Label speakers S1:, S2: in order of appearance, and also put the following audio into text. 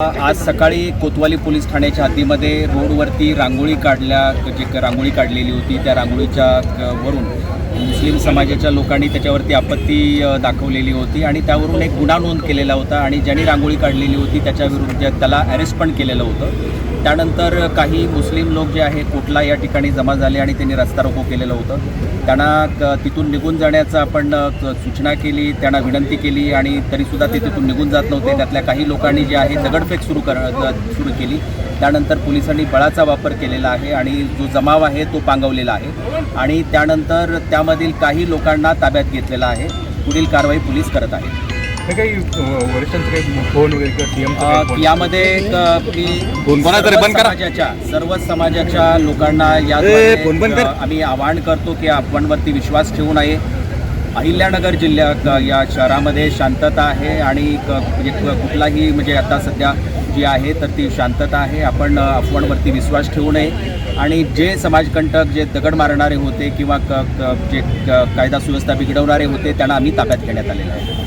S1: आज सकाळी कोतवाली पोलीस ठाण्याच्या हद्दीमध्ये रोडवरती रांगोळी रांगोळी काढलेली होती. त्या रांगोळीच्या वरून मुस्लिम समाजाच्या लोकांनी त्याच्यावरती आपत्ती दाखवलेली होती आणि त्यावरून एक गुन्हा नोंद केलेला होता आणि ज्यांनी रांगोळी काढलेली होती त्याच्याविरुद्ध त्याला अरेस्ट पण केलेलं होतं. त्यानंतर काही मुस्लिम लोक जे आहे कोटला या ठिकाणी जमा झाले आणि त्यांनी रस्ता रोको केलेलं होतं. त्यांना तिथून निघून जाण्याचं आपण सूचना केली, त्यांना विनंती केली आणि तरीसुद्धा ते तिथून निघून जात नव्हते. त्यातल्या काही लोकांनी जे आहे दगडफेक सुरू केली. त्यानंतर पोलिसांनी बळाचा वापर केलेला आहे आणि जो जमाव आहे तो पांगवलेला आहे आणि त्यानंतर त्यामधील काही लोकांना ताब्यात घेतलेला आहे. पुढील कारवाई पोलीस करत आहेत.
S2: काही वरिष्ठांचं काही फोन वगैरे किंवा
S1: यामध्ये सर्व समाजाच्या लोकांना आम्ही आवाहन करतो की आपणवरती विश्वास ठेवू नये. अहिल्यानगर जिल्ह्यात या शहरामध्ये शांतता आहे आणि कुठलाही म्हणजे आता सध्या जी आहे तर ती शांतता आहे. आपण अफवांवरती विश्वास ठेवू नये आणि जे समाजकंटक जे दगड मारणारे होते किंवा जे कायदा सुव्यवस्था बिघडवणारे होते त्यांना आम्ही ताब्यात घेण्यात आलेलं आहे.